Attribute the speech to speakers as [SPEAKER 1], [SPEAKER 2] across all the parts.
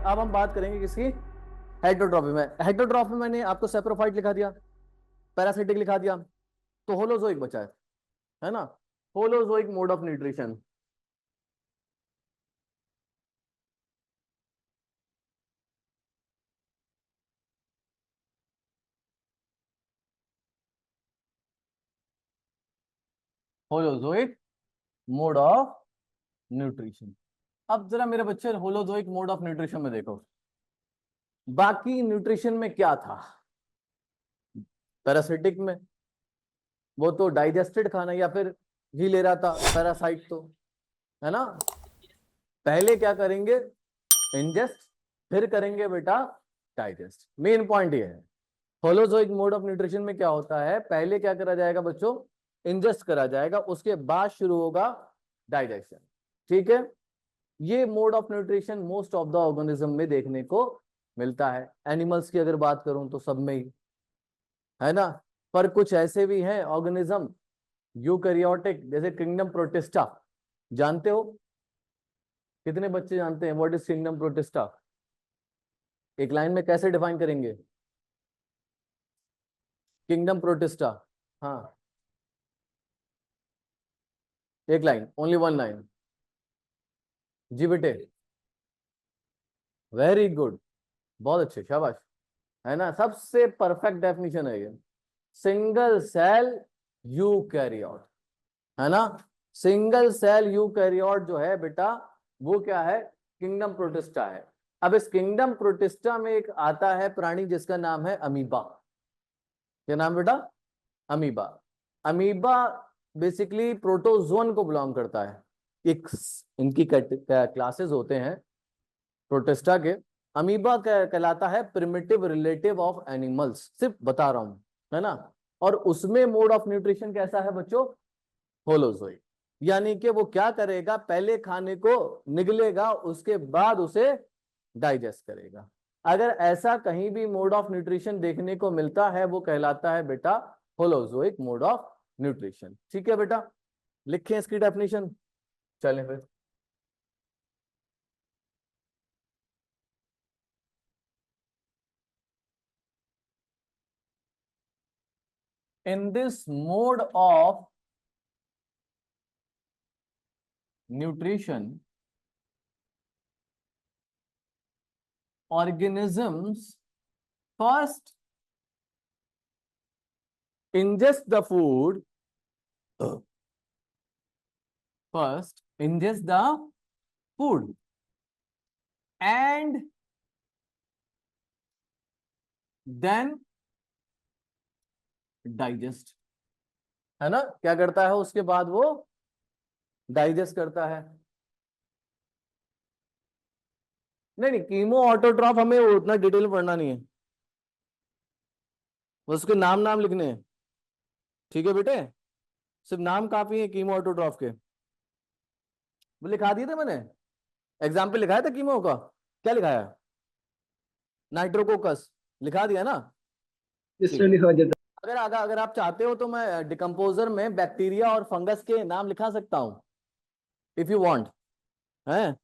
[SPEAKER 1] अब हम बात करेंगे किसकी, हेटरोट्रॉफी में। हेटरोट्रॉफी में मैंने आपको सेप्रोफाइट लिखा दिया, पैरासिटिक लिखा दिया, तो होलोजोइक बचा है ना। Holozoic mode of nutrition. Holozoic mode of nutrition. अब जरा मेरे बच्चे होलोजोइक मोड ऑफ न्यूट्रिशन में देखो, बाकी न्यूट्रिशन में क्या था। पैरासिटिक में वो तो डाइजेस्टेड खाना या फिर ही ले रहा था, पैरासाइट तो, है ना। पहले क्या करेंगे, इंजेस्ट, फिर करेंगे बेटा डाइजेस्ट। मेन पॉइंट ये है, होलोजोइक मोड ऑफ न्यूट्रिशन में क्या होता है, पहले क्या करा जाएगा बच्चों, इंजेस्ट करा जाएगा, उसके बाद शुरू होगा डाइजेशन। ठीक है, ये mode of nutrition most of the organism में देखने को मिलता है। एनिमल्स की अगर बात करूं तो सब में ही, है ना। पर कुछ ऐसे भी हैं ऑर्गेनिज्म यूकैरियोटिक, जैसे किंगडम प्रोटिस्टा, जानते हो, कितने बच्चे जानते हैं व्हाट इज किंगडम प्रोटिस्टा? एक लाइन में कैसे डिफाइन करेंगे किंगडम प्रोटिस्टा? हाँ, एक लाइन, ओनली वन लाइन। जी बेटे, वेरी गुड, बहुत अच्छे, शाबाश, है ना, सबसे परफेक्ट डेफिनेशन है ये। सिंगल सेल यूकैरियोट, है ना। सिंगल सेल यूकैरियोट जो है बेटा, वो क्या है, किंगडम प्रोटिस्टा है। अब इस किंगडम प्रोटिस्टा में एक आता है प्राणी जिसका नाम है अमीबा। क्या नाम बेटा? अमीबा। अमीबा बेसिकली प्रोटोजोन को बिलोंग करता है। एक इनकी क्लासेस होते हैं प्रोटिस्टा के। अमीबा कहलाता है प्रिमिटिव रिलेटिव ऑफ एनिमल्स, सिर्फ बता रहा हूं, है ना। और उसमें मोड ऑफ न्यूट्रिशन कैसा है बच्चों, होलोजोइक। यानी कि वो क्या करेगा, पहले खाने को निगलेगा, उसके बाद उसे डाइजेस्ट करेगा। अगर ऐसा कहीं भी मोड ऑफ न्यूट्रिशन देखने को मिलता है, वो कहलाता है बेटा होलोजोइक मोड ऑफ न्यूट्रिशन। ठीक है बेटा, लिखें इसकी डेफिनेशन, चलें फिर। In this mode of nutrition, organisms first ingest the food, first ingest the food and then digest, है ना। क्या करता है उसके बाद, वो डाइजेस्ट करता है। नहीं नहीं, कीमो ऑटोट्रॉफ हमें उतना डिटेल में पढ़ना नहीं है, उसके नाम नाम लिखने हैं। ठीक है बेटे, सिर्फ नाम काफी है कीमो ऑटोट्रॉफ के। वो लिखा दिए थे मैंने, एग्जाम्पल लिखाया था कीमो का, क्या लिखाया, नाइट्रोकोकस, लिखा दिया ना। ठीक है, अगर आप चाहते हो तो मैं डिकम्पोजर में बैक्टीरिया और फंगस के नाम लिखा सकता हूं, इफ यू वांट, है।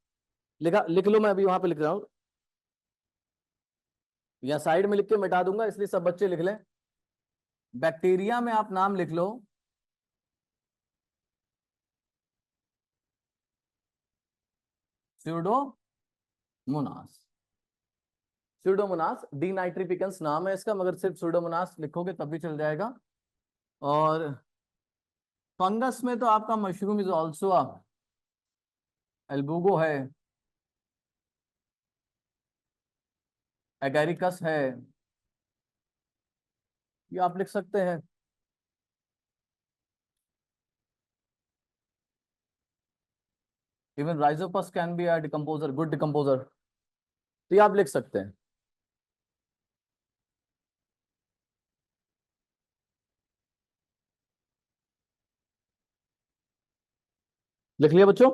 [SPEAKER 1] लिख लो, मैं अभी वहां पे लिख रहा हूं, या साइड में लिख के मिटा दूंगा, इसलिए सब बच्चे लिख लें। बैक्टीरिया में आप नाम लिख लो, स्यूडोमोनास। स्यूडोमोनास डीनाइट्रिफिकेंस नाम है इसका, मगर सिर्फ स्यूडोमोनास लिखोगे तब भी चल जाएगा। और फंगस में तो आपका मशरूम इज ऑल्सो एल्बुगो है, एगैरिकस है, ये आप लिख सकते हैं। Even Rhizopus can be a decomposer, good decomposer, तो ये आप लिख सकते हैं। लिख लिया बच्चों,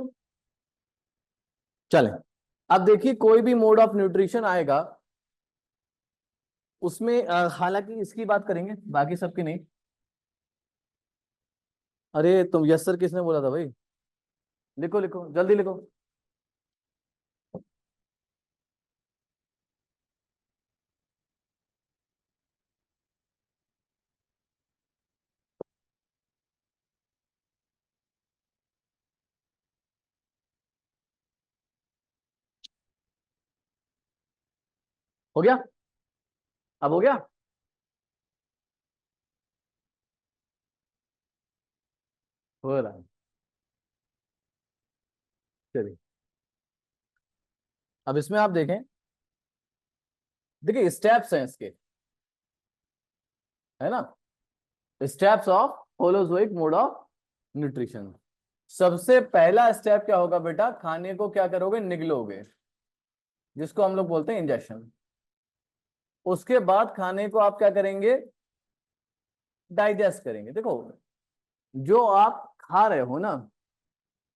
[SPEAKER 1] चलें। अब देखिए, कोई भी मोड ऑफ न्यूट्रिशन आएगा उसमें हालांकि इसकी बात करेंगे, बाकी सबकी नहीं। अरे तुम यस सर किसने बोला था भाई, लिखो लिखो जल्दी लिखो। हो गया? अब हो गया? हो रहा है। चलिए, अब इसमें आप देखें, देखिए स्टेप्स हैं इसके, है ना, steps of holozoic mode of nutrition. सबसे पहला स्टेप क्या होगा बेटा, खाने को क्या करोगे, निगलोगे, जिसको हम लोग बोलते हैं इंजेक्शन। उसके बाद खाने को आप क्या करेंगे, डाइजेस्ट करेंगे। देखो, जो आप खा रहे हो ना,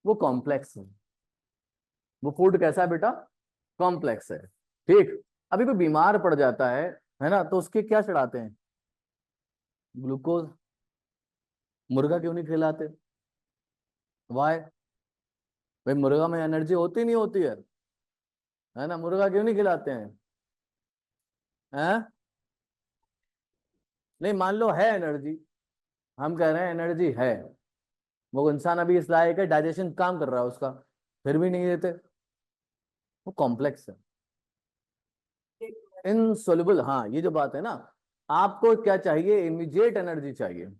[SPEAKER 1] वो कॉम्प्लेक्स है। वो फूड कैसा है बेटा, कॉम्प्लेक्स है। ठीक, अभी कोई बीमार पड़ जाता है ना, तो उसके क्या चढ़ाते हैं, ग्लूकोज। मुर्गा क्यों नहीं खिलाते, वाई? भाई मुर्गा में एनर्जी होती नहीं होती है ना, मुर्गा क्यों नहीं खिलाते हैं? नहीं, मान लो है एनर्जी, हम कह रहे हैं एनर्जी है, वो इंसान अभी इस लायक है, डाइजेशन काम कर रहा है उसका, फिर भी नहीं देते, वो कॉम्प्लेक्स है, इनसोल्युबल। हाँ, ये जो बात है ना, आपको क्या चाहिए, इमीडिएट एनर्जी चाहिए।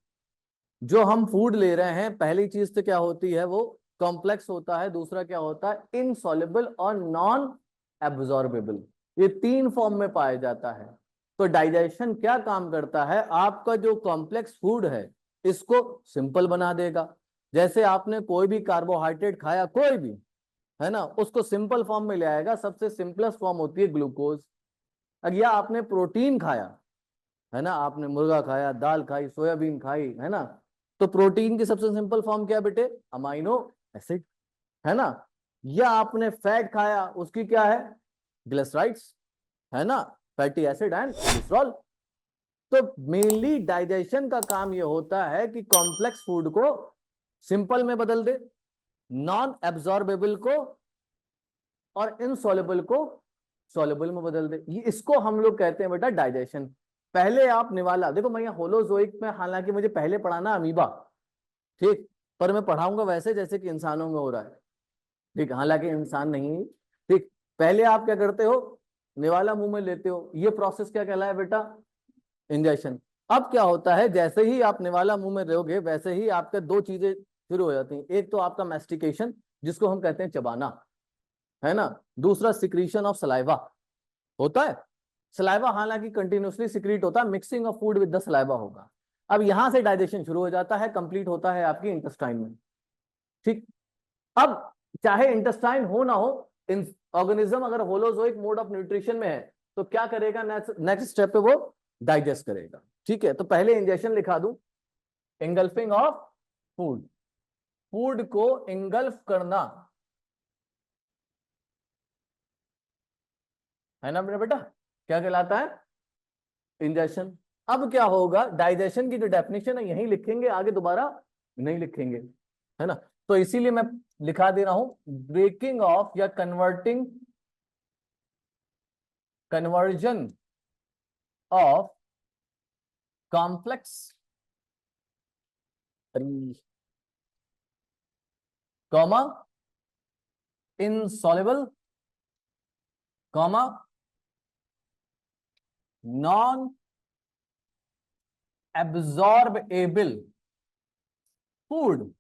[SPEAKER 1] जो हम फूड ले रहे हैं, पहली चीज तो क्या होती है, वो कॉम्प्लेक्स होता है, दूसरा क्या होता है, इनसॉल्युबल और नॉन एब्जॉर्बेबल। ये तीन फॉर्म में पाया जाता है। तो डाइजेशन क्या काम करता है, आपका जो कॉम्प्लेक्स फूड है इसको सिंपल बना देगा। जैसे आपने कोई भी कार्बोहाइड्रेट खाया, कोई भी, है ना, उसको सिंपल फॉर्म में ले आएगा। सबसे सिंपलेस्ट फॉर्म होती है ग्लूकोज। अगर या आपने प्रोटीन खाया, है ना, आपने मुर्गा खाया, दाल खाई, सोयाबीन खाई, है ना, तो प्रोटीन की सबसे सिंपल फॉर्म क्या है बेटे, अमाइनो एसिड, है ना। या आपने फैट खाया, उसकी क्या है, ग्लिसराइड्स, है ना, फैटी एसिड एंड ग्लिसरॉल। तो मेनली डाइजेशन का काम ये होता है कि कॉम्प्लेक्स फूड को सिंपल में बदल दे, नॉन एब्जॉर्बेबल को और इनसॉल्युबल को सॉल्युबल में बदल दे। ये इसको हम लोग कहते हैं बेटा डाइजेशन। पहले आप निवाला देखो, मैं यहाँ होलोजोइक में, हालांकि मुझे पहले पढ़ाना अमीबा, ठीक, पर मैं पढ़ाऊंगा वैसे जैसे कि इंसानों में हो रहा है, ठीक, हालांकि इंसान नहीं, ठीक। पहले आप क्या करते हो, निवाला मुंह में लेते हो, ये प्रोसेस क्या कहलाया बेटा, इंजेक्शन। अब क्या होता है, जैसे ही आप निवाला मुंह में रहोगे, वैसे ही आपके दो चीजें शुरू हो जाती हैं। एक तो आपका मैस्टिकेशन, जिसको हम कहते हैं चबाना, है ना। दूसरा सिक्रीशन ऑफ सलाइवा होता है। सलाइवा हालांकि कंटिन्यूसली सिक्रीट होता है, mixing of food with the saliva होगा। अब यहां से डाइजेशन शुरू हो जाता है, कंप्लीट होता है आपकी इंटेस्टाइन में, ठीक। अब चाहे इंटेस्टाइन हो ना हो, इन ऑर्गेनिज्म अगर होलोजोइक मोड ऑफ न्यूट्रिशन में है, तो क्या करेगा, नेक्स्ट स्टेप पे वो डाइजेस्ट करेगा, ठीक है। तो पहले इंजेक्शन लिखा दूं, इंगल्फिंग ऑफ फूड, फूड को इंगल्फ करना, है ना मेरा बेटा, क्या कहलाता है, इंजेक्शन। अब क्या होगा, डाइजेशन की जो डेफिनेशन है यही लिखेंगे, आगे दोबारा नहीं लिखेंगे, है ना। तो इसीलिए मैं लिखा दे रहा हूं, ब्रेकिंग ऑफ या converting, conversion of complex, comma, insoluble, comma, non absorbable food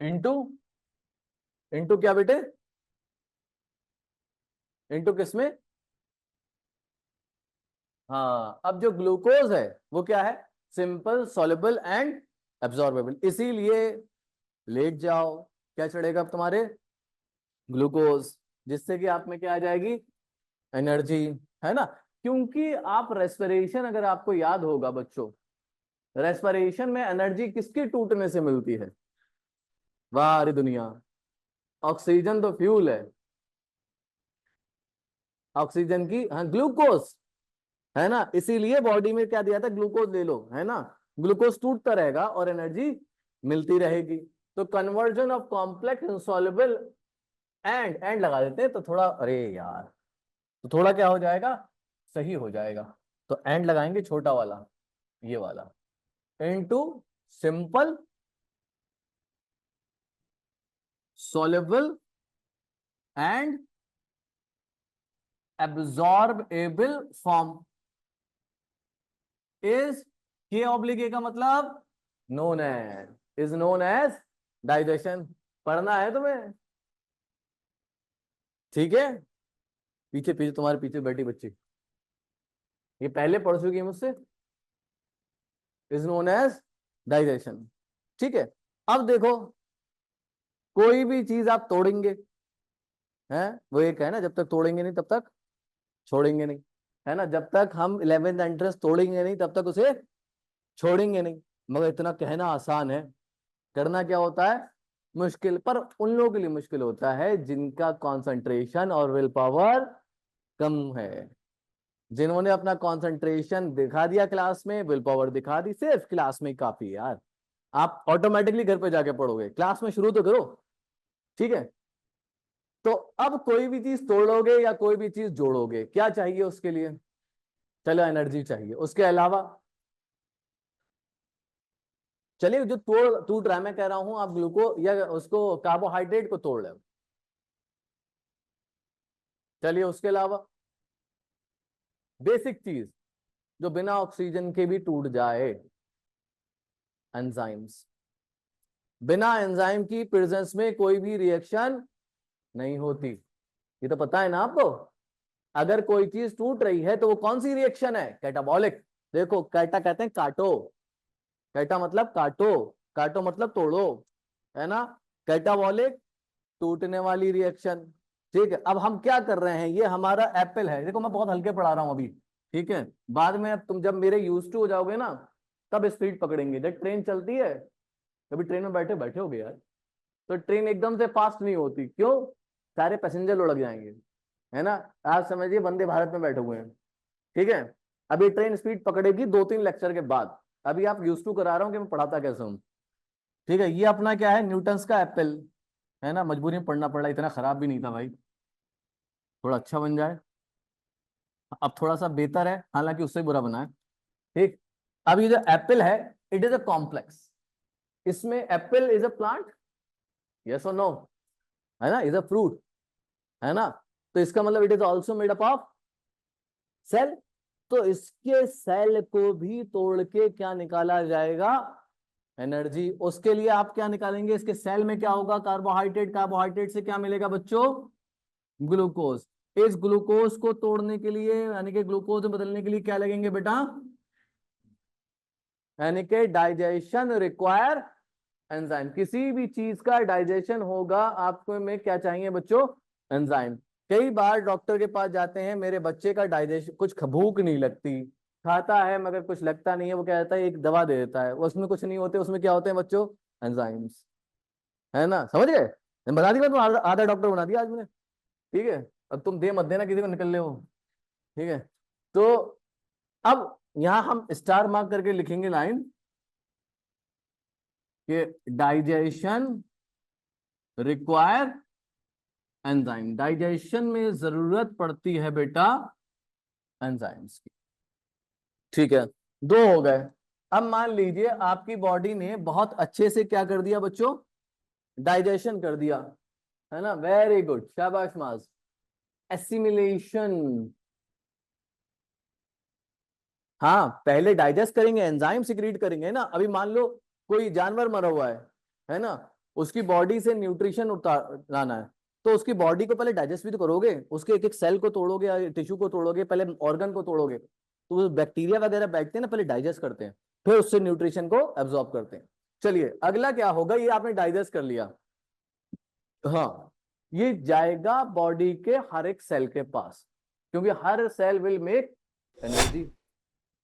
[SPEAKER 1] into, into क्या बेटे, इंटू किसमें, हाँ, अब जो ग्लूकोज है वो क्या है, सिंपल, सॉल्युबल एंड एब्जॉर्बेबल। इसीलिए लेट जाओ, क्या चढ़ेगा अब तुम्हारे, ग्लूकोज, जिससे कि आप में क्या आ जाएगी, एनर्जी, है ना। क्योंकि आप रेस्पिरेशन, अगर आपको याद होगा बच्चों, रेस्पिरेशन में एनर्जी किसके टूटने से मिलती है, वाह दुनिया, ऑक्सीजन तो फ्यूल है, ऑक्सीजन की, हाँ, ग्लूकोज, है ना। इसीलिए बॉडी में क्या दिया था, ग्लूकोज ले लो, है ना, ग्लूकोज टूटता रहेगा और एनर्जी मिलती रहेगी। तो conversion of complex insoluble, and लगा देते हैं तो थोड़ा, अरे यार, तो थोड़ा क्या हो जाएगा, सही हो जाएगा। तो एंड लगाएंगे छोटा वाला, ये वाला, into simple, soluble and absorbable form is के ऑब्लिक ए का मतलब नोन एज डाइजेशन। पढ़ना है तुम्हें, ठीक है। पीछे पीछे तुम्हारे पीछे बैठी बच्ची ये पहले पढ़ चुकी है मुझसे। इज नोन एज डाइजेशन, ठीक है। अब देखो, कोई भी चीज आप तोड़ेंगे, है वो एक है ना, जब तक तोड़ेंगे नहीं तब तक छोड़ेंगे नहीं, है ना। जब तक हम 11th एंट्रेंस तोड़ेंगे नहीं तब तक उसे छोड़ेंगे नहीं। मगर इतना कहना आसान है, करना क्या होता है मुश्किल। पर उन लोगों के लिए मुश्किल होता है जिनका कंसंट्रेशन और विल पावर कम है। जिन्होंने अपना कंसंट्रेशन दिखा दिया क्लास में, विल पावर दिखा दी, सिर्फ क्लास में ही काफी है यार। आप ऑटोमेटिकली घर पे जाके पढ़ोगे, क्लास में शुरू तो करो, ठीक है। तो अब कोई भी चीज तोड़ोगे या कोई भी चीज जोड़ोगे, क्या चाहिए उसके लिए? चलो एनर्जी चाहिए। उसके अलावा चलिए जो टूट रहा है, मैं कह रहा हूं आप ग्लूको या उसको कार्बोहाइड्रेट को तोड़ लो। चलिए उसके अलावा बेसिक चीज जो बिना ऑक्सीजन के भी टूट जाए, एंजाइम्स। बिना एंजाइम की प्रेजेंस में कोई भी रिएक्शन नहीं होती, ये तो पता है ना आपको। अगर कोई चीज टूट रही है तो वो कौन सी रिएक्शन है? कैटाबॉलिक। देखो कैटा कहते हैं काटो, कैटा मतलब काटो, काटो मतलब तोड़ो, है ना। कैटाबॉलिक टूटने वाली रिएक्शन, ठीक है। अब हम क्या कर रहे हैं, ये हमारा एप्पल है। देखो मैं बहुत हल्के पढ़ा रहा हूं अभी, ठीक है। बाद में अब तुम जब मेरे यूज टू हो जाओगे ना, तब स्पीड पकड़ेंगे। जब ट्रेन चलती है, कभी ट्रेन में बैठे बैठे होगे यार, तो ट्रेन एकदम से फास्ट नहीं होती, क्यों? सारे पैसेंजर लुढ़क जाएंगे, है ना। आप समझिए वंदे भारत में बैठे हुए हैं, ठीक है। अभी ट्रेन स्पीड पकड़ेगी 2-3 लेक्चर के बाद। अभी आप यूज टू करा रहा हूँ कि मैं पढ़ाता कैसे हूँ, ठीक है। ये अपना क्या है, न्यूटन्स का एप्पल, है ना। मजबूरी में पढ़ना पड़ा, इतना खराब भी नहीं था भाई, थोड़ा अच्छा बन जाए। अब थोड़ा सा बेहतर है, हालांकि उससे बुरा बना है, ठीक। अब ये जो एप्पल है, इट इज अ कॉम्प्लेक्स। इसमें Apple is a plant, yes और नो, है ना। इज अ फ्रूट, है ना। तो इसका मतलब it is also made up of cell. तो इसके सेल को भी तोड़ के क्या निकाला जाएगा? एनर्जी। उसके लिए आप क्या निकालेंगे? इसके सेल में क्या होगा? कार्बोहाइड्रेट। कार्बोहाइड्रेट से क्या मिलेगा बच्चों? ग्लूकोज। इस ग्लूकोज को तोड़ने के लिए, यानी कि ग्लूकोज में बदलने के लिए क्या लगेंगे बेटा? यानी कि डाइजेशन रिक्वायर एंजाइम। किसी भी चीज का डाइजेशन होगा आपको में क्या चाहिए बच्चों? एंजाइम। कई बार डॉक्टर के पास जाते हैं, मेरे बच्चे का डाइजेशन, कुछ भूख नहीं लगती, खाता है मगर कुछ लगता नहीं है, वो क्या कहता है एक दवा दे देता है, उसमें कुछ नहीं होते, उसमें क्या होते हैं बच्चों? एंजाइम्स, है ना। समझ गए? मैं बता दिया, तुम आधा डॉक्टर बना दिया आज मैंने, ठीक है। अब तुम दे मत देना किसी को निकल ले हो, ठीक है। तो अब यहां हम स्टार मार्क करके लिखेंगे लाइन कि डाइजेशन रिक्वायर एंजाइम। डाइजेशन में जरूरत पड़ती है बेटा एंजाइम्स की, ठीक है। दो हो गए। अब मान लीजिए आपकी बॉडी ने बहुत अच्छे से क्या कर दिया बच्चों? डाइजेशन कर दिया, है ना। वेरी गुड, शाबाश माज। एसिमिलेशन, हाँ पहले डाइजेस्ट करेंगे, एंजाइम सिक्रीट करेंगे ना। अभी मान लो कोई जानवर मरा हुआ है ना, उसकी बॉडी से न्यूट्रिशन उतार लाना है, तो उसकी बॉडी को पहले डाइजेस्ट भी तो करोगे, उसके एक एक सेल को तोड़ोगे या टिश्यू को तोड़ोगे, पहले ऑर्गन को तोड़ोगे, तो बैक्टीरिया वगैरह बैठते हैं ना, पहले डाइजेस्ट करते हैं, फिर उससे न्यूट्रिशन को एब्जॉर्ब करते हैं। चलिए अगला क्या होगा, ये आपने डाइजेस्ट कर लिया, हाँ ये जाएगा बॉडी के हर एक सेल के पास, क्योंकि हर सेल विल मेक एनर्जी,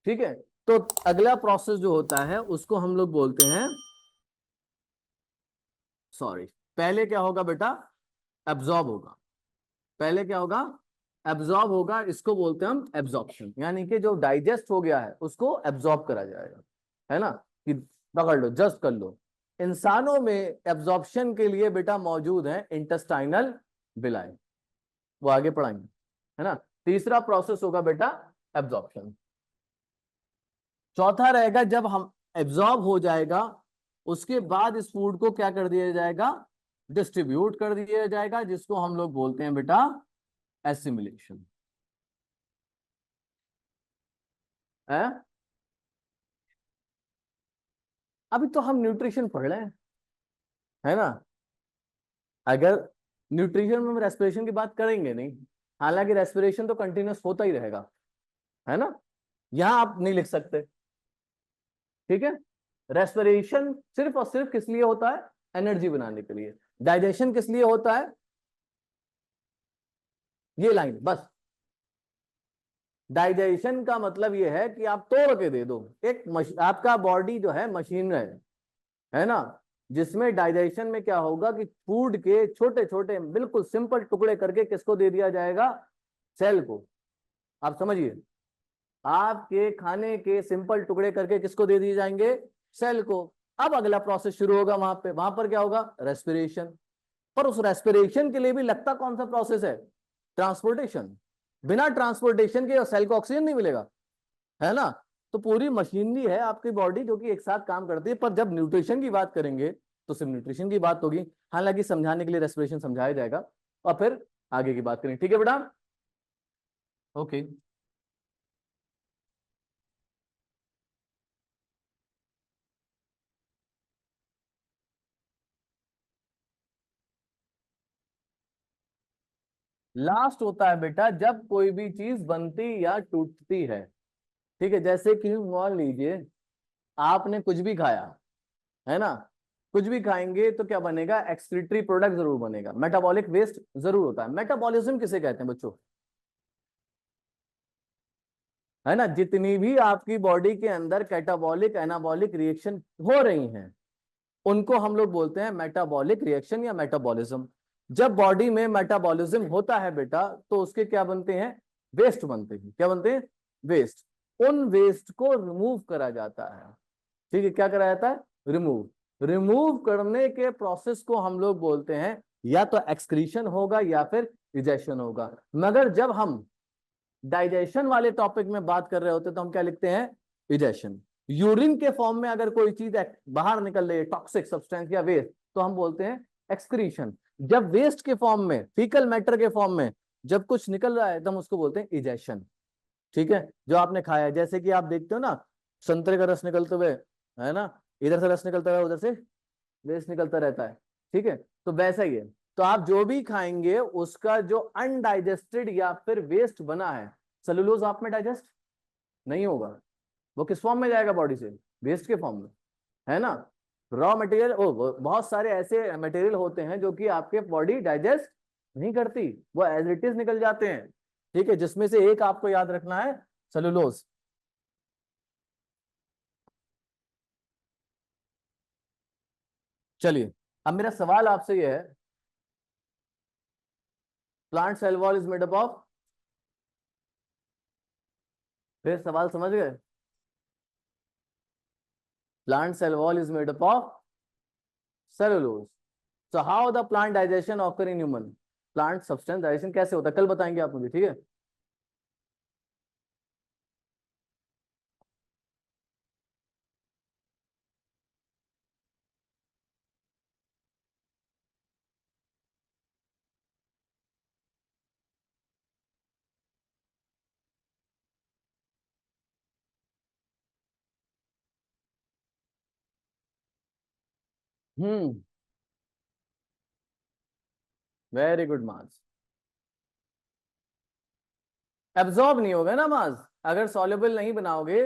[SPEAKER 1] ठीक है। तो अगला प्रोसेस जो होता है उसको हम लोग बोलते हैं, सॉरी, पहले क्या होगा बेटा? एब्जॉर्ब होगा। पहले क्या होगा? एब्जॉर्ब होगा। इसको बोलते हैं हम एब्जॉर्प्शन, यानी कि जो डाइजेस्ट हो गया है उसको एब्जॉर्ब करा जाएगा, है ना। कि पकड़ लो, जस्ट कर लो। इंसानों में एब्जॉर्प्शन के लिए बेटा मौजूद है इंटेस्टाइनल विलाई, वो आगे पढ़ाएंगे, है ना। तीसरा प्रोसेस होगा बेटा एब्जॉर्प्शन। चौथा रहेगा जब हम एब्जॉर्ब हो जाएगा, उसके बाद इस फूड को क्या कर दिया जाएगा? डिस्ट्रीब्यूट कर दिया जाएगा, जिसको हम लोग बोलते हैं बेटा एसिमिलेशन। है? अभी तो हम न्यूट्रिशन पढ़ रहे हैं, है ना। अगर न्यूट्रिशन में हम रेस्पिरेशन की बात करेंगे नहीं, हालांकि रेस्पिरेशन तो कंटिन्यूस होता ही रहेगा, है ना। यहां आप नहीं लिख सकते, ठीक है। रेस्पिरेशन सिर्फ और सिर्फ किस लिए होता है? एनर्जी बनाने के लिए। डाइजेशन किस लिए होता है? ये लाइन बस। डाइजेशन का मतलब ये है कि आप तोड़ के दे दो। आपका बॉडी जो है मशीन है ना, जिसमें डाइजेशन में क्या होगा कि फूड के छोटे छोटे बिल्कुल सिंपल टुकड़े करके किसको दे दिया जाएगा? सेल को। आप समझिए, आपके खाने के सिंपल टुकड़े करके किसको दे दिए जाएंगे? सेल को। अब अगला प्रोसेस शुरू होगा वहां पर क्या होगा? रेस्पिरेशन। पर उस रेस्पिरेशन के लिए भी लगता कौन सा प्रोसेस है? ट्रांसपोर्टेशन। बिना ट्रांसपोर्टेशन के सेल को ऑक्सीजन नहीं मिलेगा, है ना। तो पूरी मशीनरी है आपकी बॉडी जो कि एक साथ काम करती है। पर जब न्यूट्रिशन की बात करेंगे तो सिर्फ न्यूट्रिशन की बात होगी, हालांकि समझाने के लिए रेस्पिरेशन समझाया जाएगा और फिर आगे की बात करेंगे, ठीक है बेटा। ओके। लास्ट होता है बेटा जब कोई भी चीज बनती या टूटती है, ठीक है। जैसे कि मान लीजिए आपने कुछ भी खाया, है ना। कुछ भी खाएंगे तो क्या बनेगा? एक्सक्रीटरी प्रोडक्ट जरूर बनेगा, मेटाबॉलिक वेस्ट जरूर होता है। मेटाबॉलिज्म किसे कहते हैं बच्चों? है ना, जितनी भी आपकी बॉडी के अंदर कैटाबॉलिक एनाबॉलिक रिएक्शन हो रही हैं उनको हम लोग बोलते हैं मेटाबॉलिक रिएक्शन या मेटाबॉलिज्म। जब बॉडी में मेटाबॉलिज्म होता है बेटा तो उसके क्या बनते हैं? वेस्ट बनते हैं। क्या बनते हैं? वेस्ट। उन वेस्ट को रिमूव करा जाता है, ठीक है। क्या करा जाता है? रिमूव। रिमूव करने के प्रोसेस को हम लोग बोलते हैं या तो एक्सक्रीशन होगा या फिर इजेशन होगा। मगर जब हम डाइजेशन वाले टॉपिक में बात कर रहे होते तो हम क्या लिखते हैं? इजेशन। यूरिन के फॉर्म में अगर कोई चीज बाहर निकल रही है, टॉक्सिक सब्सटेंस या वेस्ट, तो हम बोलते हैं एक्सक्रीशन। जब वेस्ट के फॉर्म में, फीकल मैटर के फॉर्म में जब कुछ निकल रहा है तो हम उसको बोलते हैं इजेशन, ठीक है। जो आपने खाया है, जैसे कि आप देखते हो ना संतरे का रस निकलते हुए, है ना, इधर से रस निकलता है उधर से वेस्ट निकलता रहता है, ठीक है। तो वैसा ही है। तो आप जो भी खाएंगे उसका जो अनडाइजेस्टेड या फिर वेस्ट बना है, सेलुलोज आप में डाइजेस्ट नहीं होगा। वो किस फॉर्म में जाएगा बॉडी से? वेस्ट के फॉर्म में, है ना। रॉ मटेरियल, ओ बहुत सारे ऐसे मटेरियल होते हैं जो कि आपके बॉडी डाइजेस्ट नहीं करती, वो एज इट इज निकल जाते हैं, ठीक है। जिसमें से एक आपको याद रखना है, सेलुलोज। चलिए, अब मेरा सवाल आपसे यह है, plant cell wall is made up of, फिर सवाल समझ गए? Plant cell wall is made up of cellulose. So how the plant digestion occur in human? Plant substance digestion कैसे होता है कल बताएंगे आप मुझे, ठीक है। Hmm, very good marks. Absorb नहीं होगा ना मास, अगर सॉल्युबल नहीं बनाओगे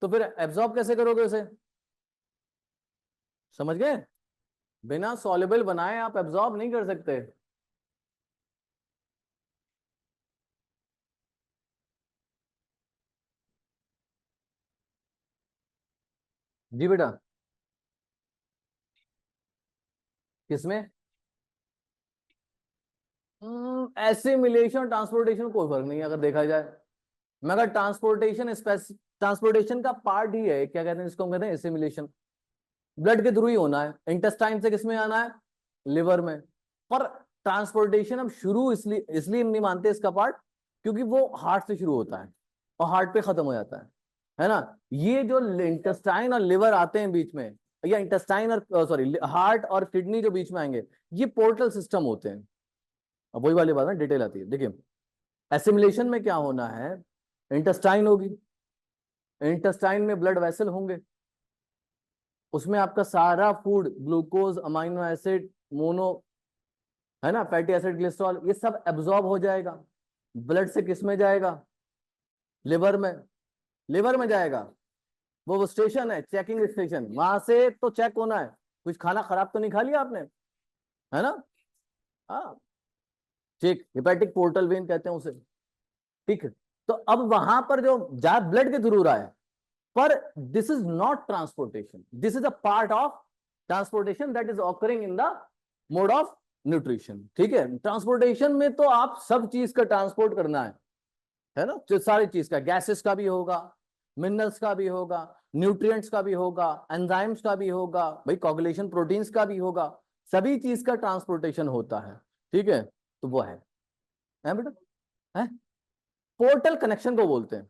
[SPEAKER 1] तो फिर एब्जॉर्ब कैसे करोगे उसे? समझ गए? बिना सॉल्युबल बनाए आप एब्जॉर्ब नहीं कर सकते। जी बेटा। किसमें? एसिमिलेशन ट्रांसपोर्टेशन कोई फर्क नहीं है अगर देखा जाए, मगर ट्रांसपोर्टेशन का पार्ट ही है, क्या कहते हैं इसको, हम कहते हैं एसिमिलेशन। ब्लड के थ्रू ही होना है, इंटेस्टाइन से किसमें आना है? लिवर में। पर ट्रांसपोर्टेशन हम शुरू इसलिए इसलिए नहीं मानते इसका पार्ट, क्योंकि वो हार्ट से शुरू होता है और हार्ट पे खत्म हो जाता है ना। ये जो इंटेस्टाइन और लिवर आते हैं बीच में, या इंटेस्टाइन और सॉरी हार्ट और किडनी जो बीच में आएंगे, ये पोर्टल सिस्टम होते हैं। अब वही वाली बात ना, डिटेल आती है। देखिए, एसिमिलेशन में क्या होना है? इंटेस्टाइन होगी, इंटेस्टाइन में ब्लड वेसल होंगे, उसमें आपका सारा food, glucose, amino acid, mono, है ना, फैटी एसिड, ग्लिसरॉल, ये सब एब्जॉर्ब हो जाएगा। ब्लड से किस में जाएगा? लिवर में। लिवर में जाएगा, वो स्टेशन है, चेकिंग स्टेशन, वहां से तो चेक होना है कुछ खाना खराब तो नहीं खा लिया आपने, है ना। हाँ, ठीक, हेपेटिक पोर्टल वेन कहते हैं उसे। ठीक है, तो अब वहां पर जो जा ब्लड के थ्रू रहा है, पर this is not transportation, this is a part of transportation that is occurring in the mode of nutrition. ठीक है, ट्रांसपोर्टेशन में तो आप सब चीज का ट्रांसपोर्ट करना है ना, जो सारी चीज का, गैसेस का भी होगा, मिनरल्स का भी होगा, न्यूट्रिएंट्स का भी होगा, एंजाइम्स का भी होगा, भाई कोगुलेशन प्रोटीन्स का भी होगा, सभी चीज का ट्रांसपोर्टेशन होता है। ठीक है, तो वो है बेटा, है पोर्टल कनेक्शन को बोलते हैं।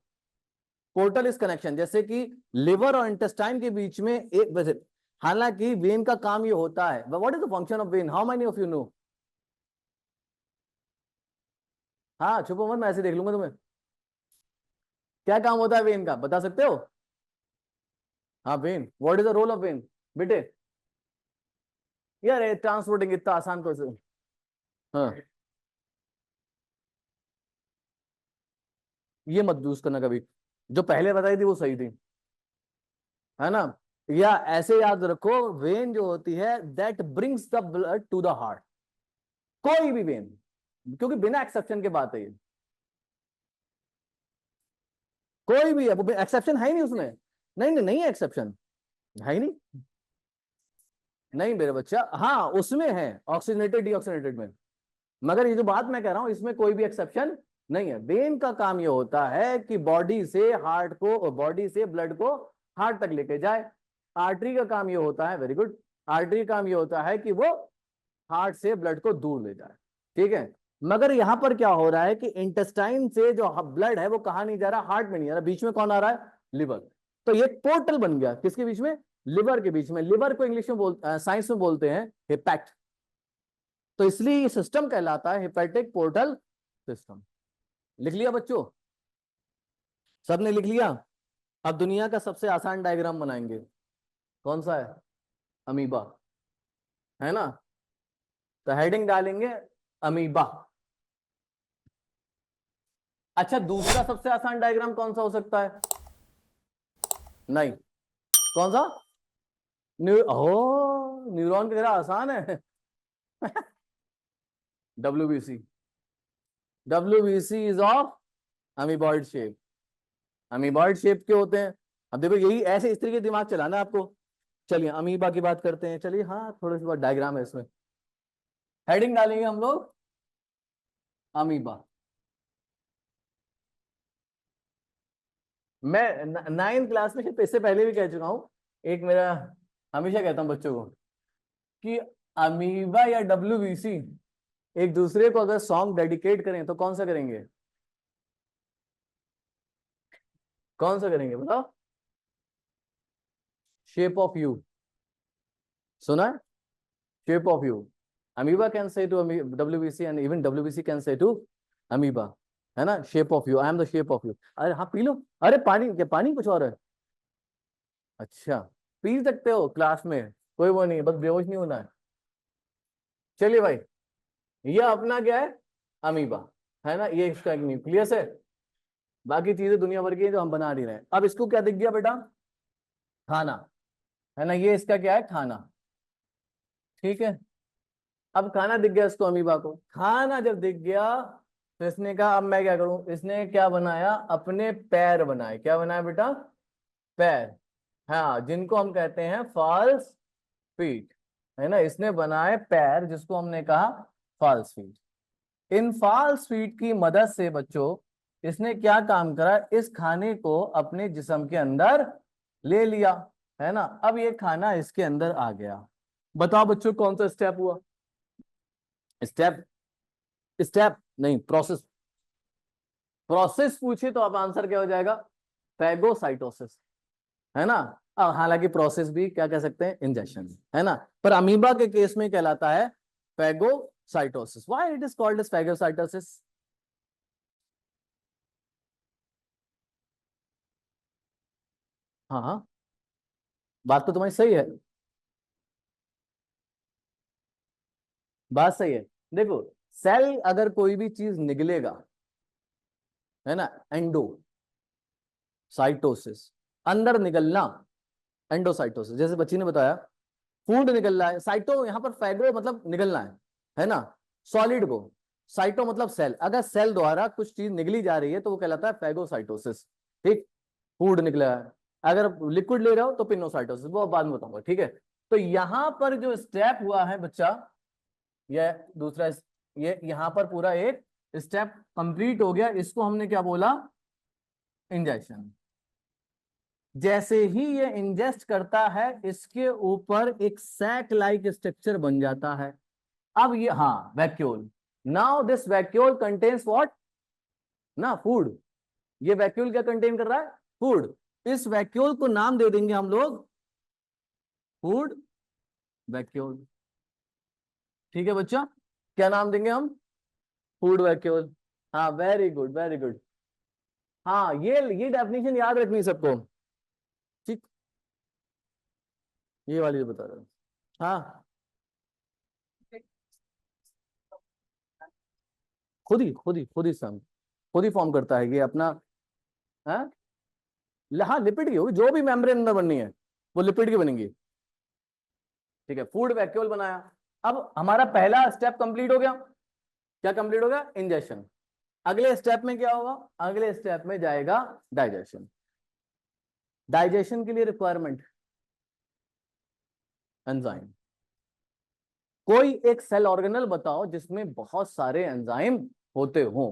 [SPEAKER 1] पोर्टल इज कनेक्शन, जैसे कि लिवर और इंटेस्टाइन के बीच में एक वजह, हालांकि वेन का काम ये होता है, what is the function of when, how many of you know? हाँ छुपो मत, मैं ऐसे देख लूंगा तुम्हें। क्या काम होता है वेन का, बता सकते हो? हाँ vein, what is the role of vein बेटे? यार ट्रांसपोर्टिंग इतना आसान कैसे? हाँ, ये मत यूज करना कभी, जो पहले बताई थी वो सही थी, है ना। या ऐसे याद रखो, वेन जो होती है that brings the blood to the heart, कोई भी वेन, क्योंकि बिना एक्सेप्शन के बात है ये, कोई भी है, वो एक्सेप्शन है ही नहीं उसमें, नहीं नहीं नहीं है एक्सेप्शन, है ही नहीं, नहीं मेरे बच्चा, हाँ उसमें है, ऑक्सीजनेटेड डीऑक्सीजनेटेड में, मगर ये जो बात मैं कह रहा हूं इसमें कोई भी एक्सेप्शन नहीं है। वेन का काम ये होता है कि बॉडी से हार्ट को, बॉडी से ब्लड को हार्ट तक लेके जाए। आर्टरी का काम ये होता है, वेरी गुड, आर्टरी का काम ये होता है कि वो हार्ट से ब्लड को दूर ले जाए। ठीक है, मगर यहां पर क्या हो रहा है कि इंटेस्टाइन से जो ब्लड है वो कहा नहीं जा रहा, हार्ट में नहीं जा रहा, बीच में कौन आ रहा है? लिवर। तो ये पोर्टल बन गया, किसके बीच में? लिवर के बीच में। लिवर को इंग्लिश में साइंस में बोलते हैं हेपैट, तो इसलिए ये सिस्टम कहलाता है हेपेटिक पोर्टल सिस्टम। लिख लिया बच्चों? सबने लिख लिया? अब दुनिया का सबसे आसान डायग्राम बनाएंगे, कौन सा है? अमीबा, है ना, तो हेडिंग डालेंगे अमीबा। अच्छा, दूसरा सबसे आसान डायग्राम कौन सा हो सकता है? नहीं, कौन सा? न्यूरॉन की तरह आसान है। WBC, WBC is of amoeboid shape. Amoeboid shape के होते हैं। अब देखो, यही ऐसे इस तरीके दिमाग चलाना है आपको। चलिए अमीबा की बात करते हैं, चलिए, हाँ थोड़ी सी बात डायग्राम है इसमें, हेडिंग डालेंगे हम लोग अमीबा। मैं नाइन्थ क्लास में, इससे पहले भी कह चुका हूं, एक मेरा, हमेशा कहता हूं बच्चों को कि अमीबा या डब्ल्यूबीसी एक दूसरे को अगर सॉन्ग डेडिकेट करें तो कौन सा करेंगे? कौन सा करेंगे बताओ? शेप ऑफ यू, सुना है? Shape of you, amoeba can say to WBC and even WBC can say to amoeba, है ना, shape of you, I am the shape of you. अरे हाँ पी लो, अरे पानी, क्या पानी कुछ और है? अच्छा, पी सकते हो क्लास में, कोई वो नहीं है, बस बेहोश नहीं होना है। चलिए भाई, ये अपना क्या है? अमीबा, है ना, ये इसका एक न्यूक्लियस है, बाकी चीजें दुनिया भर की है जो हम बना नहीं रहे। अब इसको क्या दिख गया बेटा? खाना, है ना, ये इसका क्या है? खाना। ठीक है, अब खाना दिख गया इसको, अमीबा को खाना जब दिख गया, तो इसने कहा अब मैं क्या करूं, इसने क्या बनाया? अपने पैर बनाए। क्या बनाया बेटा? पैर, हाँ, जिनको हम कहते हैं फॉल्स फीट, है ना, इसने बनाए पैर जिसको हमने कहा फॉल्स फीट। इन फॉल्स फीट की मदद से बच्चों, इसने क्या काम करा? इस खाने को अपने जिस्म के अंदर ले लिया, है ना। अब ये खाना इसके अंदर आ गया। बताओ बच्चों कौन सा स्टेप हुआ? स्टेप, स्टेप नहीं, प्रोसेस। प्रोसेस पूछे तो अब आंसर क्या हो जाएगा? फैगोसाइटोसिस, है ना। अब हालांकि प्रोसेस भी क्या कह सकते हैं? इंजेक्शन, है ना, पर अमीबा के केस में कहलाता है phagocytosis. Why it is called as phagocytosis? हाँ हाँ, बात तो तुम्हारी सही है, बात सही है। देखो, सेल अगर कोई भी चीज निकलेगा, है ना, एंडो साइटोसिस, अंदर निकलना, एंडोसाइटोसिस, जैसे बच्ची ने बताया, फूड निकल रहा है, साइटो यहाँ पर फैगो मतलब निकलना है ना, सॉलिड को, साइटो मतलब सेल, अगर सेल द्वारा कुछ चीज निकली जा रही है तो वो कहलाता है फैगोसाइटोसिस। ठीक, फूड निकला है, अगर लिक्विड ले रहे हो तो पिनोसाइटोसिस, वो बाद में बताऊंगा, ठीक है। तो यहां पर जो स्टेप हुआ है बच्चा, ये दूसरा, ये यहां पर पूरा एक स्टेप कंप्लीट हो गया, इसको हमने क्या बोला, इंजेक्शन। जैसे ही ये इंजेस्ट करता है, इसके ऊपर एक सैक लाइक स्ट्रक्चर बन जाता है। अब ये, हाँ, vacuole, now this vacuole contains what, ना, फूड। ये वैक्यूल क्या कंटेन कर रहा है, फूड। इस वैक्यूल को नाम दे देंगे हम लोग फूड वैक्यूल। ठीक है बच्चा, क्या नाम देंगे हम, फूड वैक्यूल। हाँ, वेरी गुड वेरी गुड। हाँ, ये डेफिनेशन याद रखनी सबको। ठीक, ये वाली जो बता रहा हूँ। हाँ, खुद ही सम, खुद ही फॉर्म करता है ये अपना। हाँ हाँ, लिपिड की होगी, जो भी मेम्ब्रेन अंदर बननी है वो लिपिड की बनेंगी। ठीक है, फूड वैक्यूल बनाया। अब हमारा पहला स्टेप कंप्लीट हो गया, क्या कंप्लीट हो गया, इंजेक्शन। अगले स्टेप में क्या होगा, अगले स्टेप में जाएगा डाइजेशन। डाइजेशन के लिए रिक्वायरमेंट, एंजाइम। कोई एक सेल ऑर्गेनल बताओ जिसमें बहुत सारे एंजाइम होते हों।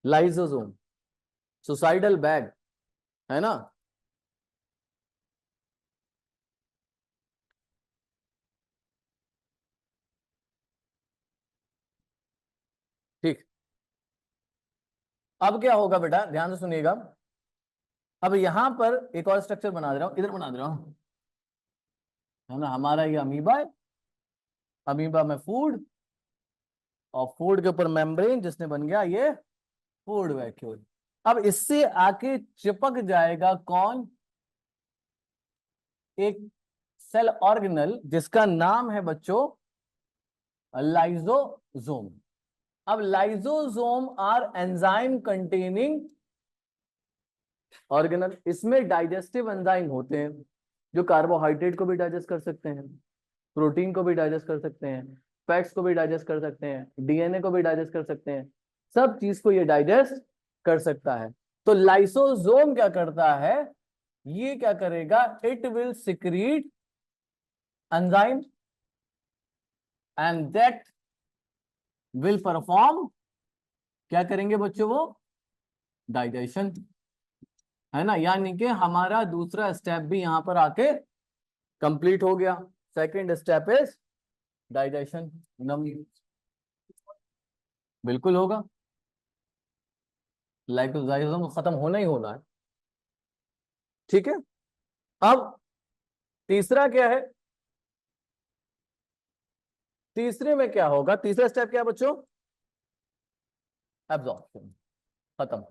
[SPEAKER 1] लाइसोसोम, सुसाइडल बैग, है ना। ठीक, अब क्या होगा बेटा, ध्यान से सुनिएगा। अब यहां पर एक और स्ट्रक्चर बना दे रहा हूं, इधर बना दे रहा हूं, है ना, हमारा ये अमीबा है, अमीबा में फूड, और फूड के ऊपर मेम्ब्रेन जिसने बन गया ये फूड वैक्यूल। अब इससे आके चिपक जाएगा कौन, एक सेल ऑर्गेनल जिसका नाम है बच्चों लाइजोसोम। अब lysosome are enzyme containing organelle, इसमें डाइजेस्टिव एंजाइम होते हैं जो कार्बोहाइड्रेट को भी डाइजेस्ट कर सकते हैं, प्रोटीन को भी डाइजेस्ट कर सकते हैं, फैट्स को भी डाइजेस्ट कर सकते हैं, डीएनए को भी डाइजेस्ट कर सकते हैं, सब चीज को ये डाइजेस्ट कर सकता है। तो लाइसोसोम क्या करता है, ये क्या करेगा, it will secrete enzyme and that will perform, क्या करेंगे बच्चों वो, डाइजेशन, है ना। यानी कि हमारा दूसरा स्टेप भी यहां पर आके कंप्लीट हो गया। Second step is digestion. बिल्कुल होगा, लाइकोजाइसम खत्म होना ही होना है। ठीक है, अब तीसरा क्या है, तीसरे में क्या होगा, तीसरा स्टेप क्या है बच्चों, एब्जॉर्प्शन, खत्म,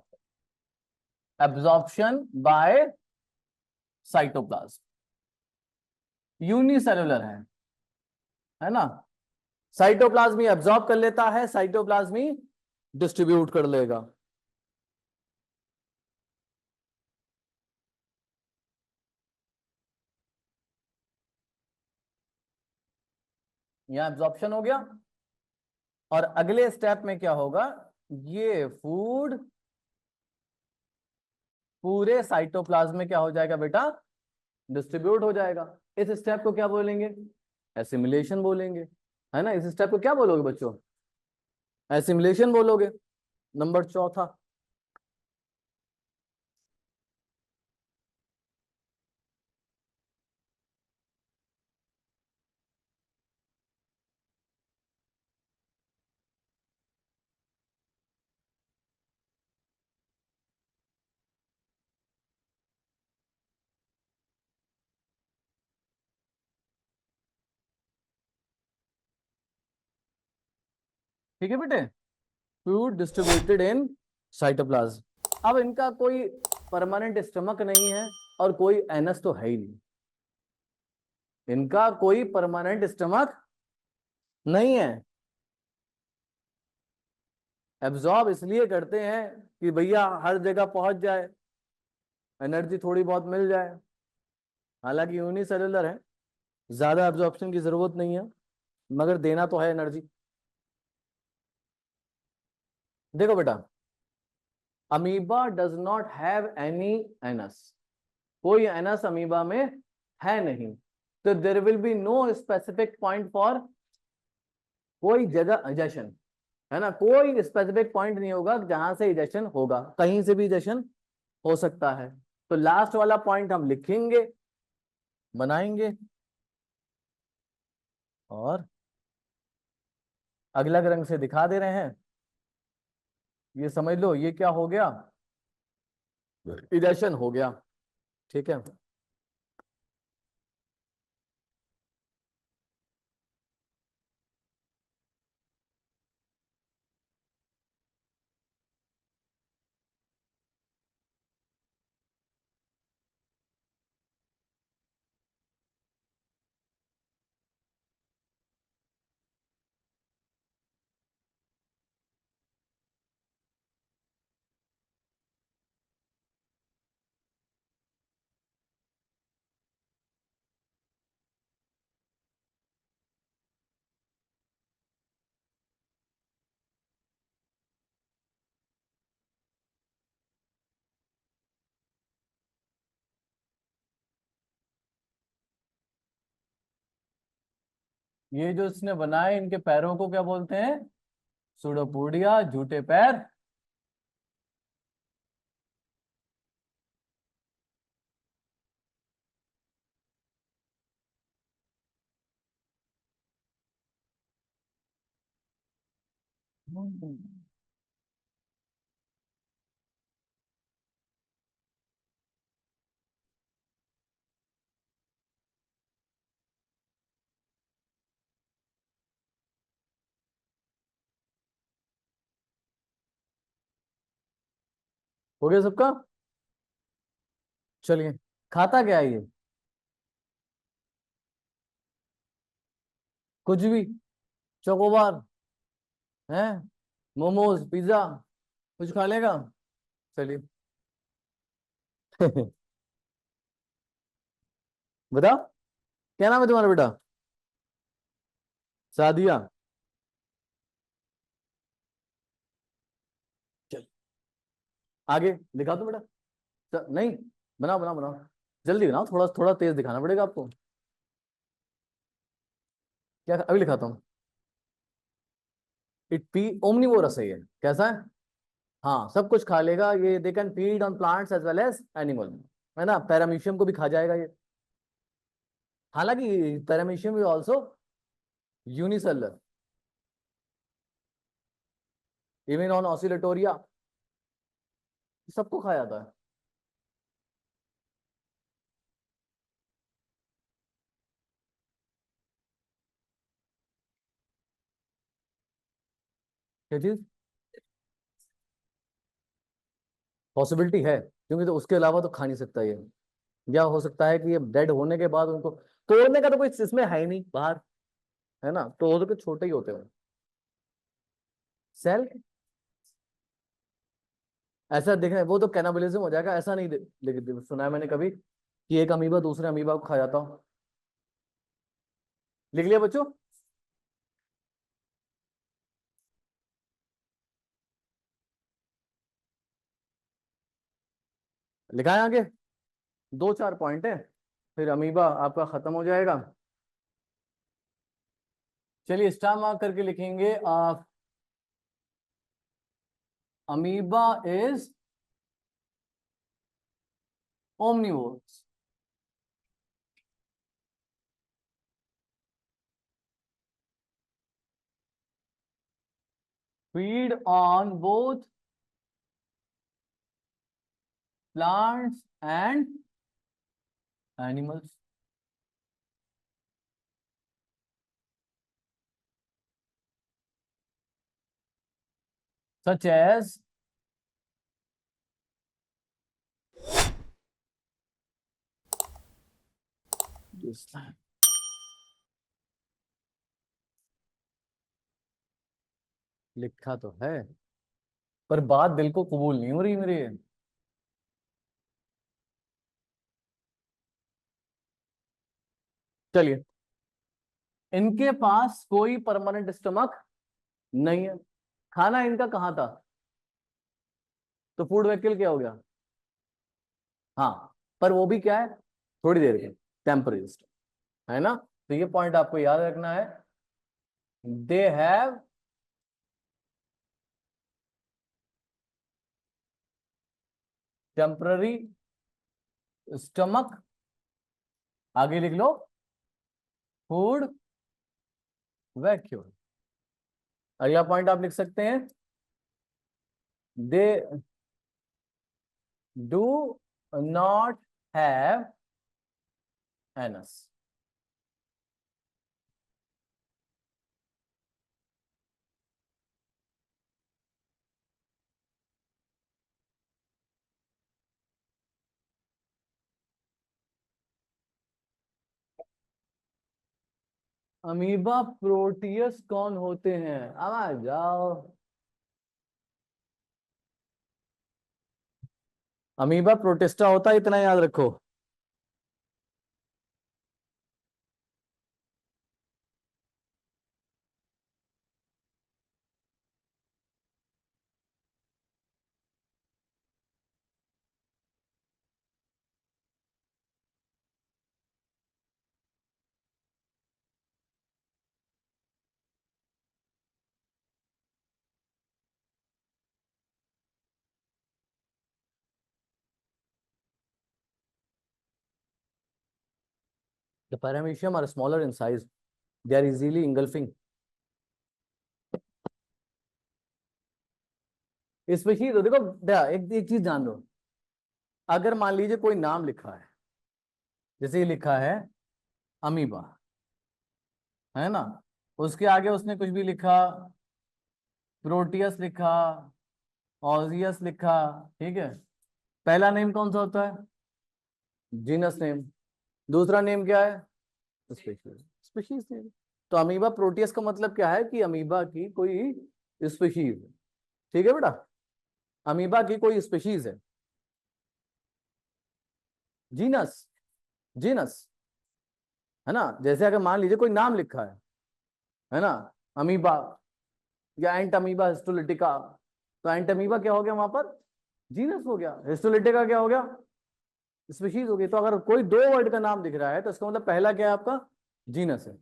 [SPEAKER 1] एब्जॉर्प्शन बाय साइटोप्लाज्म, यूनिसेलुलर है ना, साइटोप्लाज्म ही एब्जॉर्ब कर लेता है, साइटोप्लाज्म ही डिस्ट्रीब्यूट कर लेगा। यहां एब्जॉर्प्शन हो गया, और अगले स्टेप में क्या होगा, ये फूड पूरे साइटोप्लाज्म में क्या हो जाएगा बेटा, डिस्ट्रीब्यूट हो जाएगा। इस स्टेप को क्या बोलेंगे, एसिमिलेशन बोलेंगे, है ना। इस स्टेप को क्या बोलोगे बच्चों, एसिमिलेशन बोलोगे। नंबर चौथा, ठीक है बेटे, फूड डिस्ट्रीब्यूटेड इन साइटोप्लाज्म। अब इनका कोई परमानेंट स्टमक नहीं है और कोई एनस तो है ही नहीं, इनका कोई परमानेंट स्टमक नहीं है। एब्जॉर्ब इसलिए करते हैं कि भैया हर जगह पहुंच जाए, एनर्जी थोड़ी बहुत मिल जाए। हालांकि यूनिसेलुलर है, ज्यादा एब्जॉर्प्शन की जरूरत नहीं है, मगर देना तो है एनर्जी। देखो बेटा, amoeba does not have any anus, कोई एनस अमीबा में है नहीं, तो there will be no specific point for, कोई जगह इजेशन, है ना, कोई स्पेसिफिक पॉइंट नहीं होगा जहां से इजेशन होगा, कहीं से भी इजेशन हो सकता है। तो लास्ट वाला पॉइंट हम लिखेंगे, बनाएंगे, और अलग रंग से दिखा दे रहे हैं। ये समझ लो ये क्या हो गया, इरेशन हो गया। ठीक है, ये जो इसने बनाए इनके पैरों को क्या बोलते हैं, सुडोपोडिया, झूठे पैर। हो गया सबका। चलिए, खाता क्या है ये, कुछ भी, चोकोबार है, मोमोज, पिज्जा, कुछ खा लेगा। चलिए बताओ, क्या नाम है तुम्हारा बेटा, सादिया। चल आगे दिखा दो बेटा। नहीं, बनाओ बनाओ बनाओ, जल्दी बनाओ, थोड़ा थोड़ा तेज दिखाना पड़ेगा आपको। क्या अभी लिखाता हूँ, इट पी ओमनिवोरस है ये, कैसा है, हाँ सब कुछ खा लेगा ये, they can feed on plants as well as animal, है ना, पैरामीशियम को भी खा जाएगा ये। हालांकि paramecium is also unicellular, even on oscillatoria, सबको खा जाता है। क्या चीज, पॉसिबिलिटी है, क्योंकि तो उसके अलावा तो खा नहीं सकता ये, या हो सकता है कि ये डेड होने के बाद उनको तोड़ने का तो कोई इसमें है ही नहीं बाहर, है ना, तो वो तो छोटे ही होते हैं सेल। ऐसा देखना वो तो कैनाबलिज्म हो जाएगा, ऐसा नहीं सुना है मैंने कभी कि एक अमीबा दूसरे अमीबा को खा जाता हो। लिख लिया बच्चों, लिखा है आगे, दो चार पॉइंट है, फिर अमीबा आपका खत्म हो जाएगा। चलिए स्टार मार्क करके लिखेंगे, amoeba is omnivores, feed on both plants and animals, such as लिखा तो है पर बात दिल को कबूल नहीं हो रही मेरे। चलिए, इनके पास कोई परमानेंट स्टमक नहीं है, खाना इनका कहां था, तो फूड व्हीकल क्या हो गया। हाँ, पर वो भी क्या है, थोड़ी देर के, टेम्परेरी, है ना। तो ये पॉइंट आपको याद रखना है, दे हैव टेम्पररी स्टमक, आगे लिख लो फूड वैक्यूल। अगला पॉइंट आप लिख सकते हैं, they do not have anus. Amoeba Proteus कौन होते हैं, अब आ जाओ। अमीबा प्रोटिस्टा होता है, इतना याद रखो। The paramecium are smaller in size. They are easily engulfing. Species देखो, एक चीज जान लो, अगर मान लीजिए कोई नाम लिखा है, जैसे ये लिखा है अमीबा, है ना, उसके आगे उसने कुछ भी लिखा, प्रोटियस लिखा, ऑजियस लिखा, ठीक है, पहला नेम कौन सा होता है, जीनस नेम, दूसरा नेम क्या है, स्पीशीज, स्पीशीज नेम। तो अमीबा प्रोटियस का मतलब क्या है कि अमीबा की कोई स्पीशीज है, ठीक है बेटा, अमीबा की कोई स्पीशीज है, जीनस, जीनस, है ना। जैसे अगर मान लीजिए कोई नाम लिखा है ना, अमीबा या एंट अमीबा हिस्टोलिटिका, तो एंट अमीबा क्या हो गया वहां पर, जीनस हो गया, हिस्टोलिटिका क्या हो गया, स्पीशीज हो गई। तो अगर कोई दो वर्ड का नाम दिख रहा है तो इसका मतलब पहला क्या है आपका, जीनस है।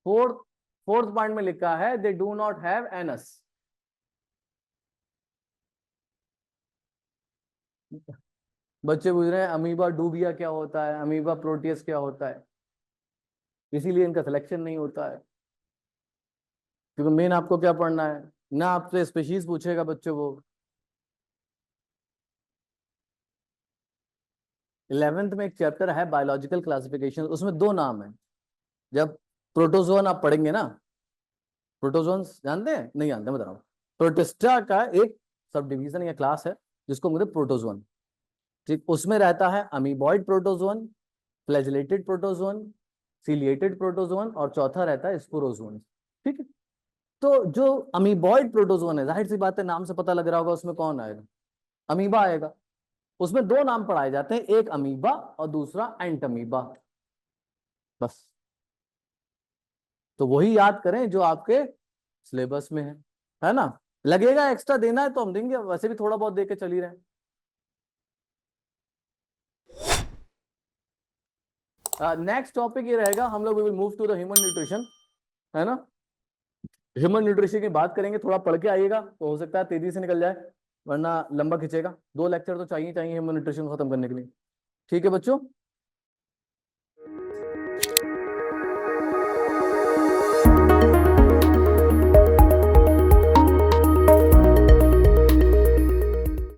[SPEAKER 1] फोर्थ फोर्थ पॉइंट में लिखा है they do not have anus. बच्चे पूछ रहे हैं अमीबा डूबिया क्या होता है, अमीबा प्रोटियस क्या होता है, इसीलिए इनका सिलेक्शन नहीं होता है, क्योंकि मेन आपको क्या पढ़ना है ना, आपसे स्पीशीज पूछेगा बच्चों को। 11th में एक चैप्टर है बायोलॉजिकल क्लासिफिकेशन, उसमें दो नाम है। जब प्रोटोजोन आप पढ़ेंगे ना, प्रोटोजोन जानते हैं, नहीं जानते, बता रहा हूँ। प्रोटिस्टा का एक सब डिवीजन या क्लास है जिसको बोलते प्रोटोजोन, ठीक, उसमें रहता है amoeboid protozoan, flagellated protozoan, ciliated protozoan, और चौथा रहता है स्पोरोजोन, ठीक है। तो जो अमीबॉइड प्रोटोजोन है, जाहिर सी बात है नाम से पता लग रहा होगा उसमें कौन आएगा, अमीबा आएगा। उसमें दो नाम पढ़ाए जाते हैं, एक अमीबा और दूसरा एंट अमीबा, बस। तो वही याद करें जो आपके सिलेबस में है ना। लगेगा एक्स्ट्रा देना है तो हम देंगे, वैसे भी थोड़ा बहुत दे के चल ही रहे हैं। नेक्स्ट टॉपिक ये रहेगा, हम लोग we will move to the human nutrition, है ना। ह्यूमन न्यूट्रिशन की बात करेंगे, थोड़ा पढ़ के आइएगा तो हो सकता है तेजी से निकल जाए, वरना लंबा खिंचेगा। 2 लेक्चर तो चाहिए चाहिए ह्यूमन न्यूट्रिशन खत्म करने के लिए, ठीक है बच्चों।